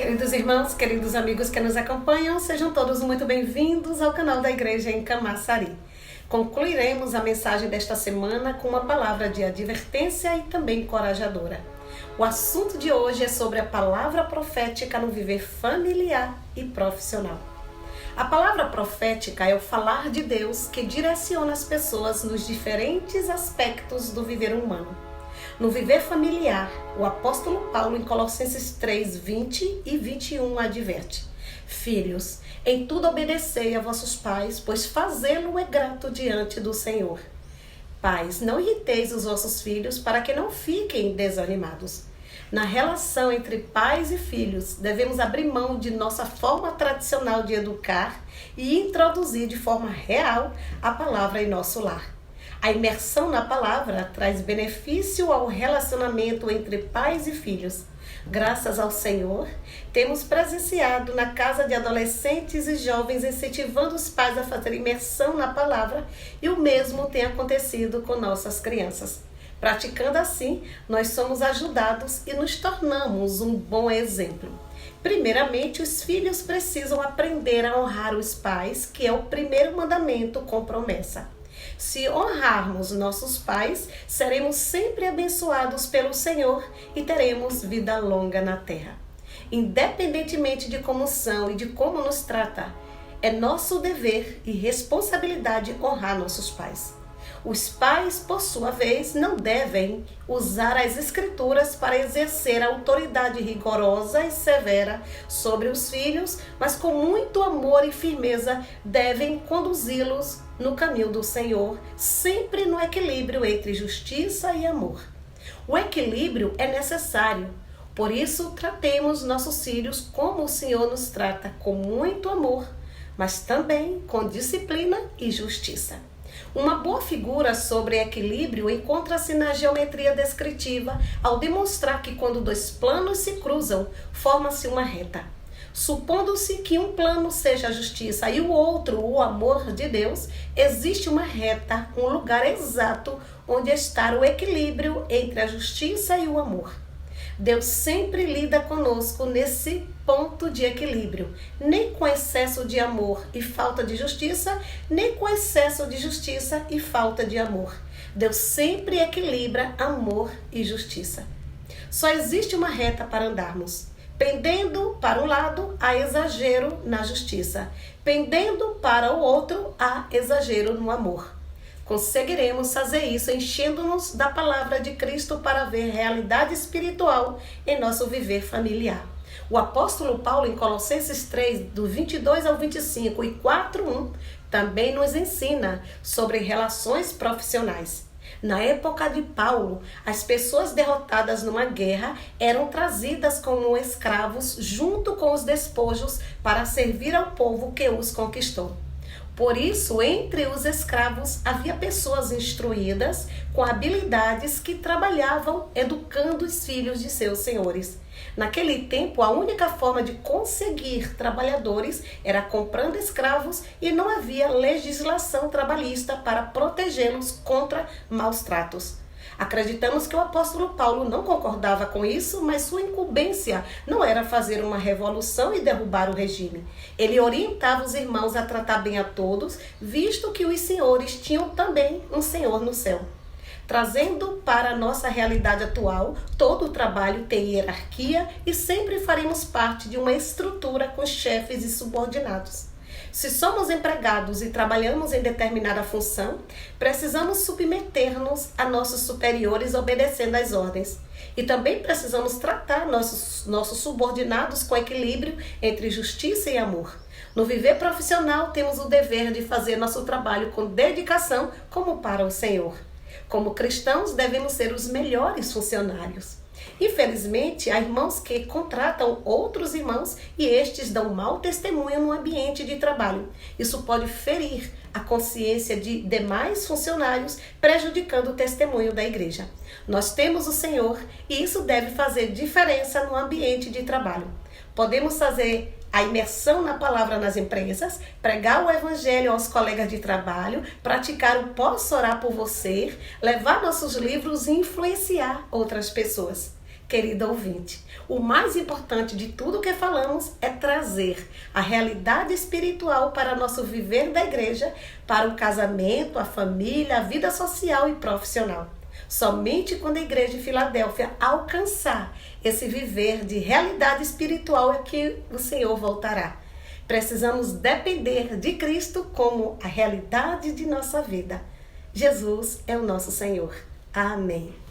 Queridos irmãos, queridos amigos que nos acompanham, sejam todos muito bem-vindos ao canal da Igreja em Camaçari. Concluiremos a mensagem desta semana com uma palavra de advertência e também encorajadora. O assunto de hoje é sobre a palavra profética no viver familiar e profissional. A palavra profética é o falar de Deus que direciona as pessoas nos diferentes aspectos do viver humano. No viver familiar, o apóstolo Paulo, em Colossenses 3, 20 e 21, adverte: Filhos, em tudo obedecei a vossos pais, pois fazê-lo é grato diante do Senhor. Pais, não irriteis os vossos filhos, para que não fiquem desanimados. Na relação entre pais e filhos, devemos abrir mão de nossa forma tradicional de educar e introduzir de forma real a palavra em nosso lar. A imersão na palavra traz benefício ao relacionamento entre pais e filhos. Graças ao Senhor, temos presenciado na casa de adolescentes e jovens incentivando os pais a fazer imersão na palavra, e o mesmo tem acontecido com nossas crianças. Praticando assim, nós somos ajudados e nos tornamos um bom exemplo. Primeiramente, os filhos precisam aprender a honrar os pais, que é o primeiro mandamento com promessa. Se honrarmos nossos pais, seremos sempre abençoados pelo Senhor e teremos vida longa na terra. Independentemente de como são e de como nos trata, é nosso dever e responsabilidade honrar nossos pais. Os pais, por sua vez, não devem usar as escrituras para exercer autoridade rigorosa e severa sobre os filhos, mas com muito amor e firmeza devem conduzi-los no caminho do Senhor, sempre no equilíbrio entre justiça e amor. O equilíbrio é necessário, por isso tratemos nossos filhos como o Senhor nos trata, com muito amor, mas também com disciplina e justiça. Uma boa figura sobre equilíbrio encontra-se na geometria descritiva, ao demonstrar que quando dois planos se cruzam, forma-se uma reta. Supondo-se que um plano seja a justiça e o outro o amor de Deus, existe uma reta, um lugar exato onde está o equilíbrio entre a justiça e o amor. Deus sempre lida conosco nesse ponto de equilíbrio, nem com excesso de amor e falta de justiça, nem com excesso de justiça e falta de amor. Deus sempre equilibra amor e justiça. Só existe uma reta para andarmos. Pendendo para um lado, há exagero na justiça. Pendendo para o outro, há exagero no amor. Conseguiremos fazer isso enchendo-nos da palavra de Cristo para ver realidade espiritual em nosso viver familiar. O apóstolo Paulo, em Colossenses 3, do 22 ao 25 e 4:1, também nos ensina sobre relações profissionais. Na época de Paulo, as pessoas derrotadas numa guerra eram trazidas como escravos junto com os despojos para servir ao povo que os conquistou. Por isso, entre os escravos havia pessoas instruídas com habilidades que trabalhavam educando os filhos de seus senhores. Naquele tempo, a única forma de conseguir trabalhadores era comprando escravos e não havia legislação trabalhista para protegê-los contra maus tratos. Acreditamos que o apóstolo Paulo não concordava com isso, mas sua incumbência não era fazer uma revolução e derrubar o regime. Ele orientava os irmãos a tratar bem a todos, visto que os senhores tinham também um Senhor no céu. Trazendo para a nossa realidade atual, todo o trabalho tem hierarquia e sempre faremos parte de uma estrutura com chefes e subordinados. Se somos empregados e trabalhamos em determinada função, precisamos submeter-nos a nossos superiores obedecendo às ordens. E também precisamos tratar nossos subordinados com equilíbrio entre justiça e amor. No viver profissional, temos o dever de fazer nosso trabalho com dedicação como para o Senhor. Como cristãos, devemos ser os melhores funcionários. Infelizmente, há irmãos que contratam outros irmãos e estes dão mau testemunho no ambiente de trabalho. Isso pode ferir a consciência de demais funcionários, prejudicando o testemunho da igreja. Nós temos o Senhor e isso deve fazer diferença no ambiente de trabalho. Podemos fazer a imersão na palavra nas empresas, pregar o evangelho aos colegas de trabalho, praticar o posso orar por você, levar nossos livros e influenciar outras pessoas. querido ouvinte, o mais importante de tudo que falamos é trazer a realidade espiritual para nosso viver da igreja, para o casamento, a família, a vida social e profissional. Somente quando a igreja de Filadélfia alcançar esse viver de realidade espiritual é que o Senhor voltará. Precisamos depender de Cristo como a realidade de nossa vida. Jesus é o nosso Senhor. Amém.